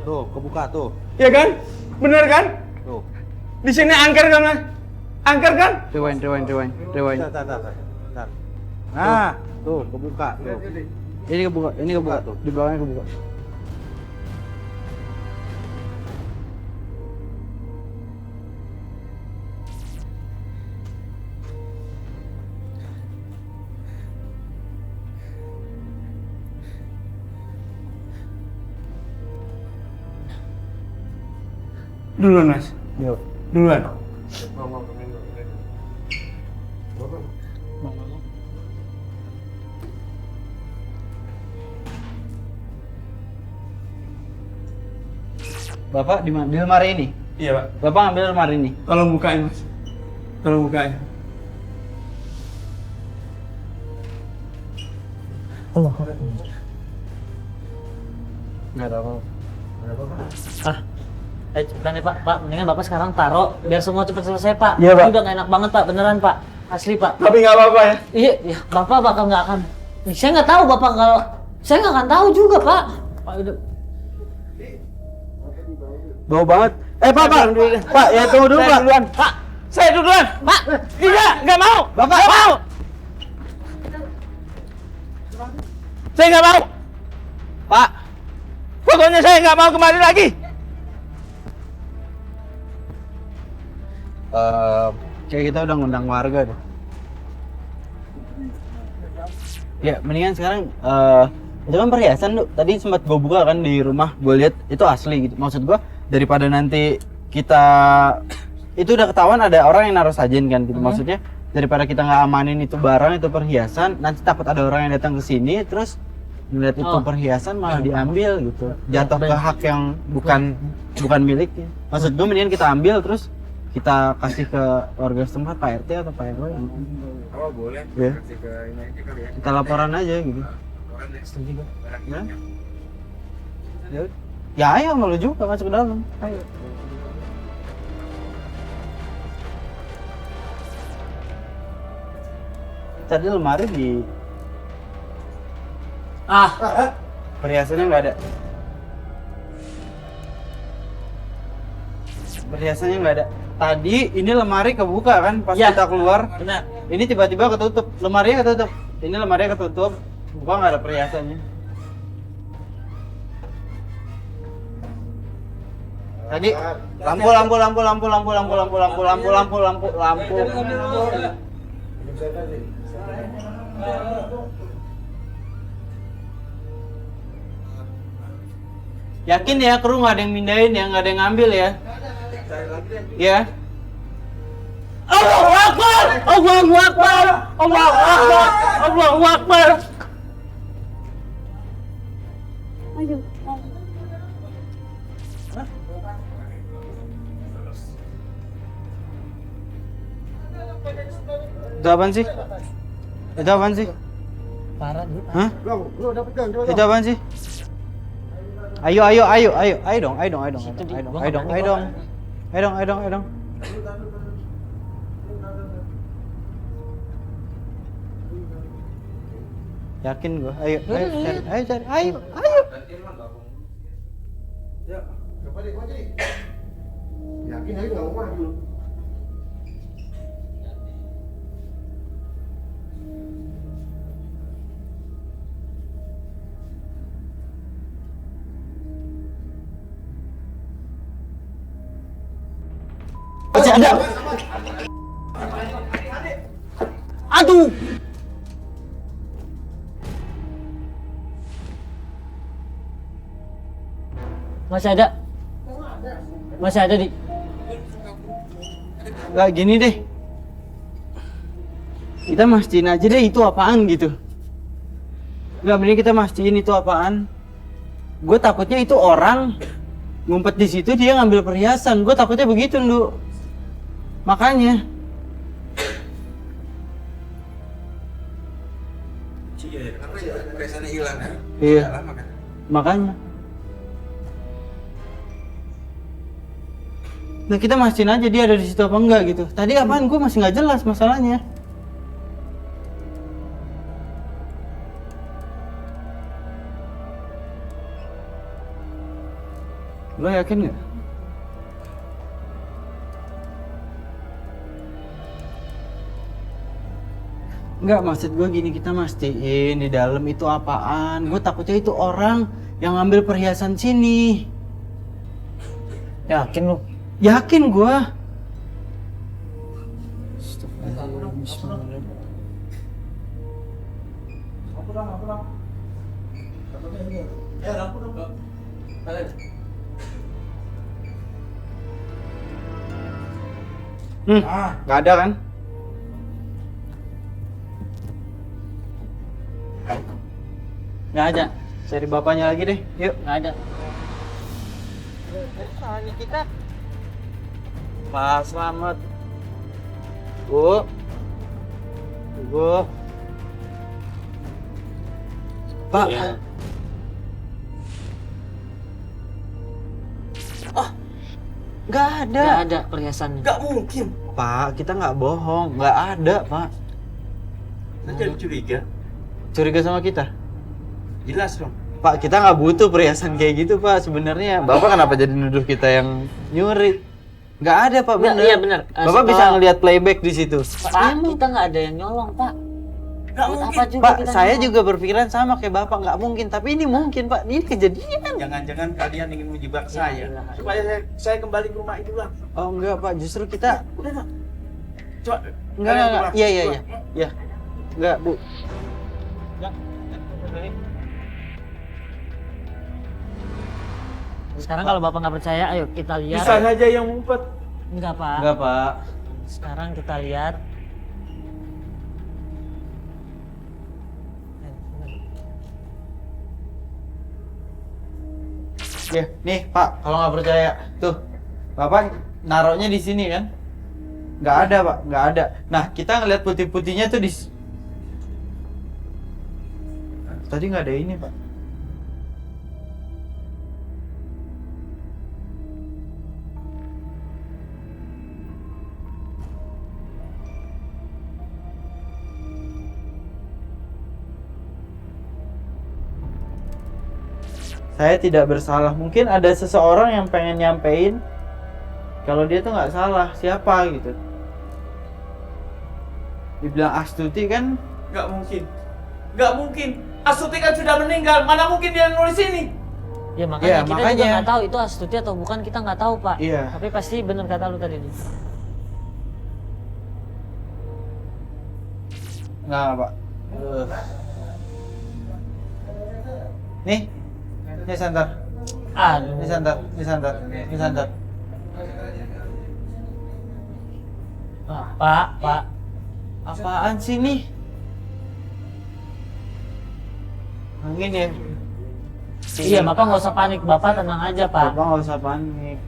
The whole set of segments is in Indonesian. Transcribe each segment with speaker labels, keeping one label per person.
Speaker 1: Tuh, kebuka tuh.
Speaker 2: Ya kan? Bener kan?
Speaker 1: Tuh.
Speaker 2: Di sini angker kan, Mas? Angker kan?
Speaker 3: Rewind.
Speaker 1: Bentar. Nah, tuh kebuka tuh.
Speaker 3: Ini kebuka
Speaker 1: Tuh.
Speaker 3: di belakangnya kebuka.
Speaker 2: Duluan, Mas.
Speaker 3: Yuk.
Speaker 2: Duluan.
Speaker 3: Bapak di mana? Di lemari ini.
Speaker 2: Iya, Pak.
Speaker 3: Bapak ambil lemari ini.
Speaker 2: Tolong bukain, Mas. Tolong bukain.
Speaker 3: Allah. Nggak ada apa-apa.
Speaker 4: Cepetan nih Pak, mendingan Bapak sekarang taruh biar semua cepet selesai Pak.
Speaker 2: Iya, Pak.
Speaker 4: Ini udah gak enak banget Pak, beneran Pak. Asli Pak.
Speaker 2: Tapi nggak apa-apa ya.
Speaker 4: Iya, Bapak bakal nggak akan. Saya nggak tahu Bapak kalau saya nggak akan tahu juga Pak. Pak udah.
Speaker 3: Bau banget. Pak, Pak, ya tunggu dulu, Pak.
Speaker 4: Pak, saya duluan. Pak, nggak mau.
Speaker 3: Bapak,
Speaker 4: Nggak mau. Saya nggak mau.
Speaker 3: Pak.
Speaker 4: Pokoknya saya nggak mau kembali lagi.
Speaker 3: Kayak kita udah ngundang warga deh. Ya, mendingan sekarang itu kan perhiasan tuh. Tadi sempat gue buka kan di rumah, gue lihat itu asli gitu. Maksud gue daripada nanti kita itu udah ketahuan ada orang yang naruh sajen kan gitu. Maksudnya daripada kita nggak amanin itu barang, itu perhiasan, nanti takut ada orang yang datang ke sini terus ngeliat itu perhiasan malah diambil gitu. Jatuh ke hak yang bukan miliknya. Maksud gue mendingan kita ambil terus kita kasih ke warga setempat, Pak RT atau Pak RW.
Speaker 1: Oh, boleh.
Speaker 3: Ya.
Speaker 1: Kasih ke ini aja kali ya.
Speaker 3: Kita laporan aja gitu.
Speaker 1: Laporan ya.
Speaker 3: Setuju.
Speaker 1: Ya.
Speaker 3: Ya. Ya ayo malu juga masuk ke dalam. Ayo. Tadi lemari di perhiasannya nggak ada. Perhiasannya nggak ada. Tadi ini lemari kebuka kan pas
Speaker 4: Ya.
Speaker 3: kita keluar.
Speaker 4: Benar.
Speaker 3: Ini tiba-tiba ketutup. Lemarinya ketutup. Ini lemarinya ketutup. Buka nggak ada perhiasannya. Tadi lampu. Yakin ya kru nggak ada yang mindahin ya, nggak ada yang ngambil ya? Ya.
Speaker 4: Allahu Akbar! Allahu Akbar! Allahu Akbar! Allahu Akbar!
Speaker 3: Itu apaan sih? Itu apaan sih?
Speaker 4: Parah nih.
Speaker 3: Hah? Itu apaan sih? Ayo dong. Yakin gua. Ayo cari.
Speaker 1: Ya, coba deh, yakin aja nggak mau maju.
Speaker 3: Masih ada. Aduh.
Speaker 4: Masih ada. Masih ada di.
Speaker 3: Gak gini deh. Kita mastiin aja deh itu apaan gitu. Gak mending kita mastiin itu apaan. Gue takutnya itu orang ngumpet di situ dia ngambil perhiasan. Gue takutnya begitu, Ndu. Makanya.
Speaker 1: Iya, kenapa ya perhiasannya hilang ya?
Speaker 3: Iya.
Speaker 1: Udah lama kan?
Speaker 3: Makanya. Nah kita mastiin aja dia ada di situ apa enggak gitu. Tadi apaan gue masih nggak jelas masalahnya. Lo yakin nggak? Enggak, maksud gue gini, kita mastiin di dalam itu apaan. Gue takutnya itu orang yang ngambil perhiasan sini.
Speaker 4: Yakin lu?
Speaker 3: Yakin gue. Nggak ada kan? Nggak ada. Cari bapaknya lagi deh. Yuk.
Speaker 4: Nggak ada.
Speaker 3: Ini kita. Pak Slamet. Bu. Bu. Pak.
Speaker 4: Iya.
Speaker 3: Nggak ada.
Speaker 4: Nggak ada perhiasannya.
Speaker 3: Nggak mungkin. Pak, kita nggak bohong. Nggak ada, Pak.
Speaker 2: Jadi curiga.
Speaker 3: Curiga sama kita?
Speaker 2: Jelas dong.
Speaker 3: Pak, kita nggak butuh perhiasan kayak gitu, Pak. Sebenarnya, Bapak kenapa jadi nuduh kita yang nyuri? Nggak ada, Pak.
Speaker 4: Nggak,
Speaker 3: Bener.
Speaker 4: iya benar.
Speaker 3: Bapak bisa ngelihat playback di situ.
Speaker 4: Pak, kita nggak ada yang nyolong, Pak. Buat apa juga
Speaker 3: Pak,
Speaker 4: kita
Speaker 3: saya
Speaker 4: nyolong?
Speaker 3: juga berpikiran sama kayak Bapak. Nggak mungkin, tapi ini mungkin, Pak. Ini kejadian.
Speaker 2: Jangan-jangan kalian ingin menjebak
Speaker 4: Ya,
Speaker 2: saya
Speaker 4: iya.
Speaker 2: supaya saya kembali ke rumah itu lah.
Speaker 3: Oh, enggak, Pak. Justru kita
Speaker 2: Udah, Pak. Coba.
Speaker 3: enggak. Iya. Iya. Enggak, Bu.
Speaker 4: Sekarang kalau Bapak nggak percaya, ayo kita lihat.
Speaker 2: Bisa saja yang ngumpet.
Speaker 4: Enggak, Pak.
Speaker 3: Enggak, Pak.
Speaker 4: Sekarang kita lihat.
Speaker 3: Ya, nih, Pak. Kalau nggak percaya, tuh. Bapak naruhnya di sini kan? Nggak ada, Pak. Nggak ada. Nah, kita ngeliat putih-putihnya tuh di... Tadi nggak ada ini, Pak. Saya tidak bersalah. Mungkin ada seseorang yang pengen nyampein kalau dia tuh nggak salah. Siapa gitu? Dibilang Astuti kan?
Speaker 2: Nggak mungkin. Nggak mungkin. Astuti kan sudah meninggal. Mana mungkin dia nulis ini?
Speaker 4: Ya makanya
Speaker 3: Ya,
Speaker 4: kita juga
Speaker 3: makanya.
Speaker 4: nggak tahu itu Astuti atau bukan, kita nggak tahu, Pak.
Speaker 3: Iya.
Speaker 4: Tapi pasti benar kata lu tadi.
Speaker 3: Nggak, Pak. Nih santar.
Speaker 4: Aduh.
Speaker 3: Ini santar.
Speaker 4: Pak.
Speaker 3: Apaan sih nih? Angin ya?
Speaker 4: Iya, Bapak nggak usah panik. Bapak tenang aja, Pak.
Speaker 3: Bapak nggak usah panik.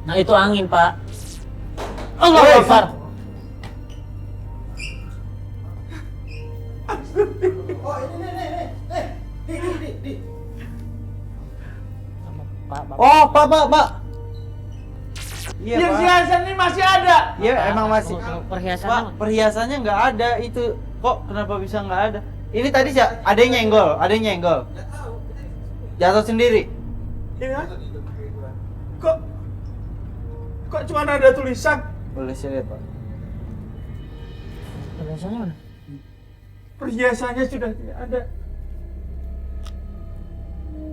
Speaker 4: Nah, itu angin, Pak. Allah
Speaker 3: Woi,
Speaker 4: Akbar.
Speaker 1: Oh ini nih.
Speaker 4: Pak, Bapak.
Speaker 3: Oh, Pak. Iya, Pak.
Speaker 2: Perhiasan ini masih ada.
Speaker 3: Iya, emang masih.
Speaker 4: Perhiasannya
Speaker 3: Pak, perhiasannya nggak ada itu. Kok kenapa bisa nggak ada? Ini tadi sih ada yang nyenggol. Jatuh sendiri.
Speaker 2: Iya. Kok cuma ada tulisan?
Speaker 3: Boleh saya lihat, Pak.
Speaker 4: perhiasannya mana?
Speaker 2: Perhiasannya sudah tidak ada.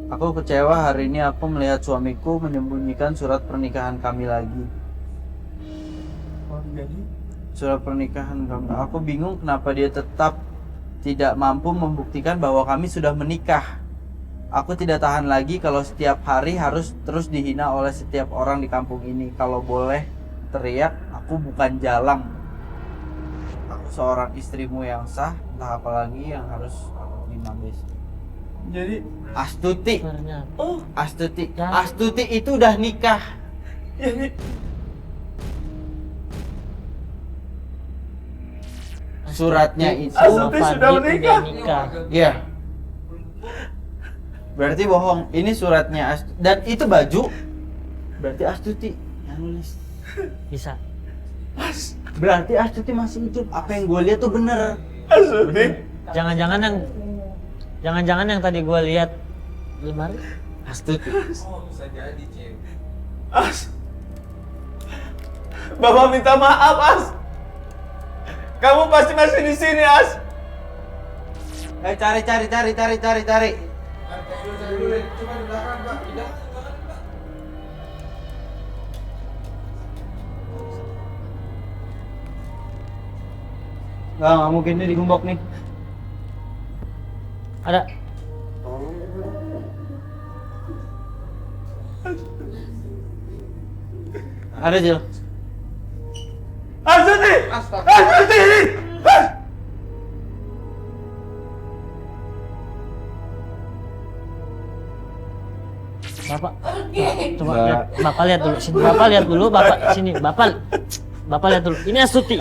Speaker 3: Aku kecewa hari ini aku melihat suamiku menyembunyikan surat pernikahan kami lagi.
Speaker 2: Oh, jadi
Speaker 3: Surat pernikahan kami. Aku bingung kenapa dia tetap tidak mampu membuktikan bahwa kami sudah menikah. Aku tidak tahan lagi kalau setiap hari harus terus dihina oleh setiap orang di kampung ini. Kalau boleh teriak, aku bukan jalang. Aku seorang istrimu yang sah, entah apa lagi yang harus aku terima besok.
Speaker 2: jadi
Speaker 3: Astuti.
Speaker 4: Ternyata.
Speaker 2: oh,
Speaker 3: Astuti.
Speaker 4: Dan-
Speaker 3: Astuti itu udah nikah.
Speaker 2: ini
Speaker 3: Suratnya itu.
Speaker 2: Astuti
Speaker 4: Sama
Speaker 2: sudah
Speaker 4: Fadli
Speaker 2: menikah.
Speaker 4: udah nikah.
Speaker 3: Iya. Berarti bohong. Ini suratnya dan itu baju. Berarti Astuti yang nulis.
Speaker 4: Bisa.
Speaker 3: Berarti Astuti masih hidup. Apa yang gue lihat tuh bener.
Speaker 2: Astuti.
Speaker 4: Jangan-jangan yang tadi gua lihat lemari.
Speaker 3: Astuti.
Speaker 2: Oh, bisa jadi, Cip. As. Bapak minta maaf, As. Kamu pasti masih di sini, As.
Speaker 3: Cari.
Speaker 1: Cari dulu deh. Cuma di belakang, Pak. Tidak.
Speaker 3: Nggak mungkin nih digembok nih.
Speaker 4: Ada.
Speaker 3: Ada Jil.
Speaker 2: Astuti!
Speaker 1: Astaga.
Speaker 2: Astuti!
Speaker 4: Bapak. Coba
Speaker 3: Mbak.
Speaker 4: lihat. Bapak lihat dulu. Sini. Bapak lihat dulu. Bapak sini. Bapak lihat dulu. Ini Astuti.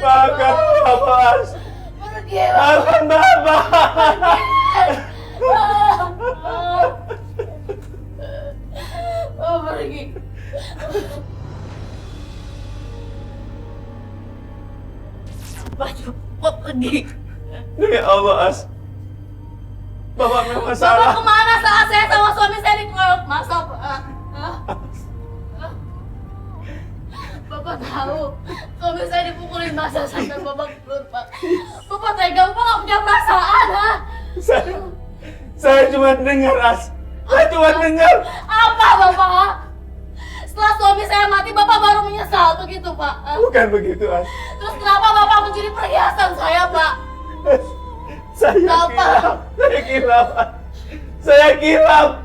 Speaker 2: Maafkan Bapak, As. Maafkan Bapak.
Speaker 5: Oh, pergi. Bapak pergi.
Speaker 2: Ya Allah, As. Bapak memang
Speaker 5: Bapak
Speaker 2: salah.
Speaker 5: kemana saat saya sama suami saya dikeroyok masa, Pak? Hah? Bapak tahu, suami saya dipukulin masa sampai babak belur, Pak. Bapak tega, Bapak nggak punya perasaan, ha?
Speaker 2: Saya cuma dengar, As. Saya cuma dengar.
Speaker 5: Apa, Bapak? Ha? Setelah suami saya mati, Bapak baru menyesal, begitu, Pak? Ha?
Speaker 2: Bukan begitu, As.
Speaker 5: Terus kenapa Bapak mencuri perhiasan saya, Pak?
Speaker 2: Saya
Speaker 5: Bapak.
Speaker 2: kilap. Saya kilap. Saya kilap.